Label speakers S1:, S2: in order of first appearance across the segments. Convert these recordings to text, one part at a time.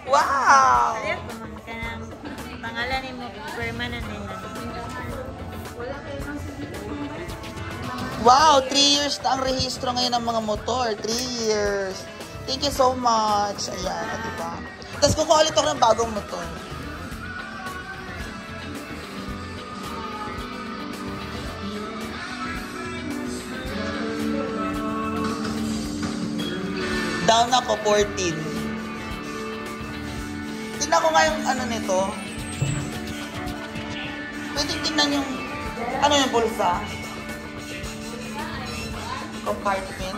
S1: Wow!
S2: Kaya kumang ka ng pangalan ni mo, permanent nila.
S1: Wow, 3 years na ang rehistro ngayon ng mga motor. 3 years. Thank you so much. Ayan, diba? Tapos kukuha ulit ako ng bagong motor. Down ako, 14. Tingnan ko nga yung ano nito. Pwede tingnan yung, ano yung bulsa? Compartment.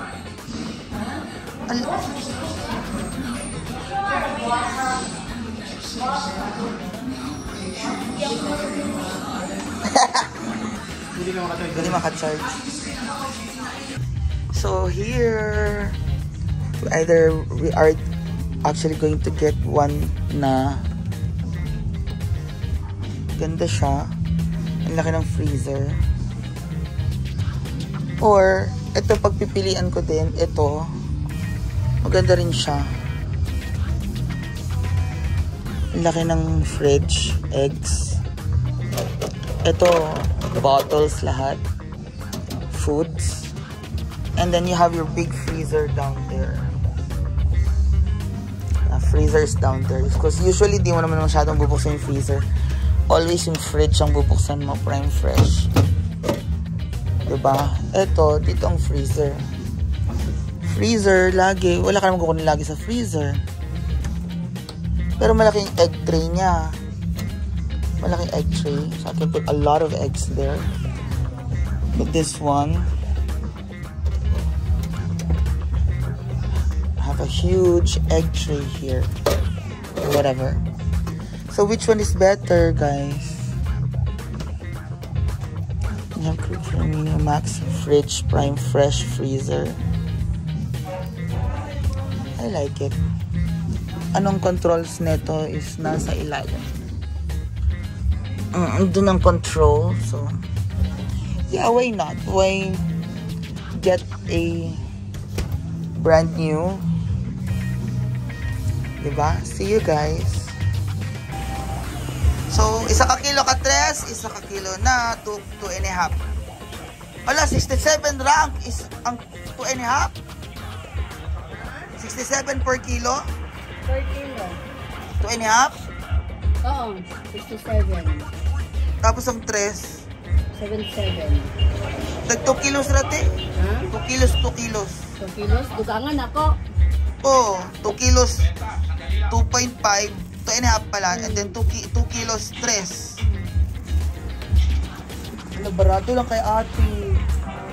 S1: Hindi maka-charge. So here, either we are actually going to get one na ganda siya. Ang laki ng freezer. Or ito, pagpipilian ko din, ito, maganda rin siya. Ang laki ng fridge, eggs. Ito, bottles lahat. Foods. And then you have your big freezer down there. Freezer is down there. Because usually, di mo naman masyadong bubuksan yung freezer. Always yung fridge ang bubuksan mo, prime fresh. Diba? Ito, dito ang freezer. Freezer, lagi. Wala ka naman kukunin lagi sa freezer. Pero malaking egg tray niya. Malaking egg tray. So I can put a lot of eggs there. But this one, I have a huge egg tray here. Or whatever. So which one is better, guys? Max fridge, prime fresh freezer. I like it. Anong controls neto is nasa ilalim. Doon ang control. So yeah, why not? Why get a brand new? Diba? See you guys. So, 1 kilo ka tres, 1 kilo na 2.5. Wala, 67 rank is ang 2.5. 67 per kilo?
S2: Per kilo.
S1: 2.5?
S2: Oo, 67.
S1: Tapos ang tres?
S2: 77.
S1: Tag 2 kilos rate?
S2: Ha?
S1: 2 kilos, 2 kilos.
S2: 2 kilos? Dugangan ako.
S1: Oo, 2 kilos, 2.5. 2.5 pala, and then 2 kilos stress. Ano, barato lang kay ate.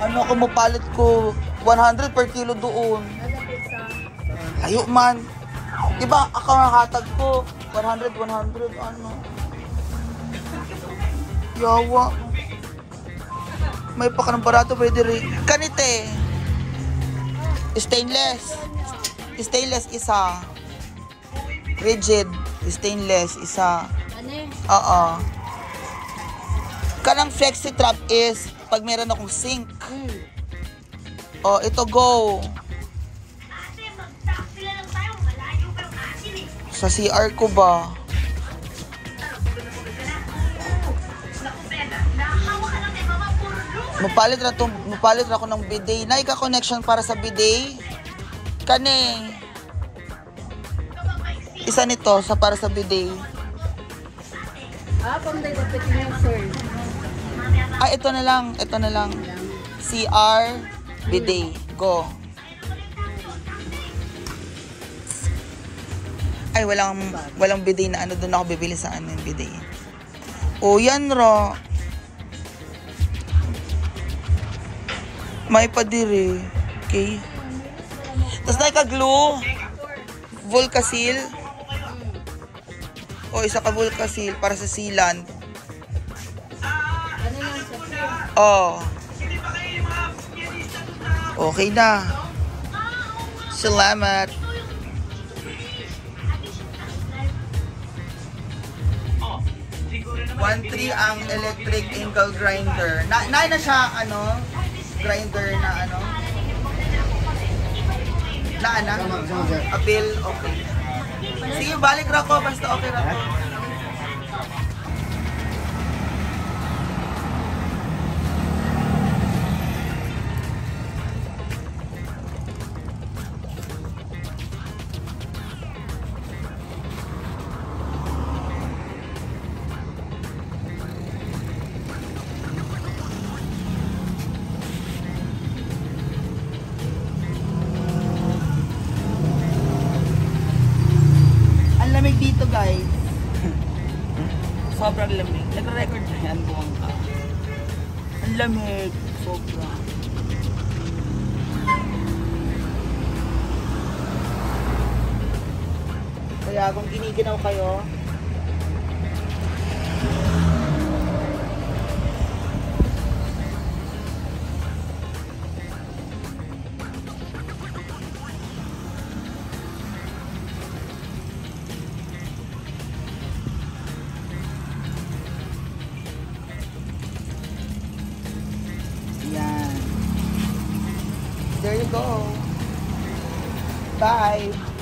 S1: Ano ako mapalit ko 100 per kilo doon. Ayo man. Diba ako nakatag ko 100 ano. Yawa. May pa ka ng barato, pwede rin. Kanite. Stainless. Stainless isa. Rigid. Stainless, isa. Oo. Kanang flexi trap is pag meron akong sink. Oh, ito go. Sa CR ko ba? Mapalit ra ko ng bidet. Nay ka connection para sa bidet. Kani. Isa nito sa para sa bidet.
S2: Kung tayo dapat yung sir.
S1: Ito na lang. CR bidet. Go. Ay, walang bidet na ano. Doon ako bibili sa ano yung bidet. O, yan ro. May padiri. Okay. Tapos na ika-glue. Volcasil. O, isa ka Volcasil para sa sealant. Oh. Okay na. Salamat. 1.3 ang electric angle grinder. Na siya, ano, grinder na ano. Na? Appeal? Okay. Sige, balik ra ko. Basta okay ra ko. Lamig dito guys. Sobrang lamig. Nagre-record na yan buwang ka. Ang lamig. Sobra. Kaya kung giniginaw kayo, there you go. Bye.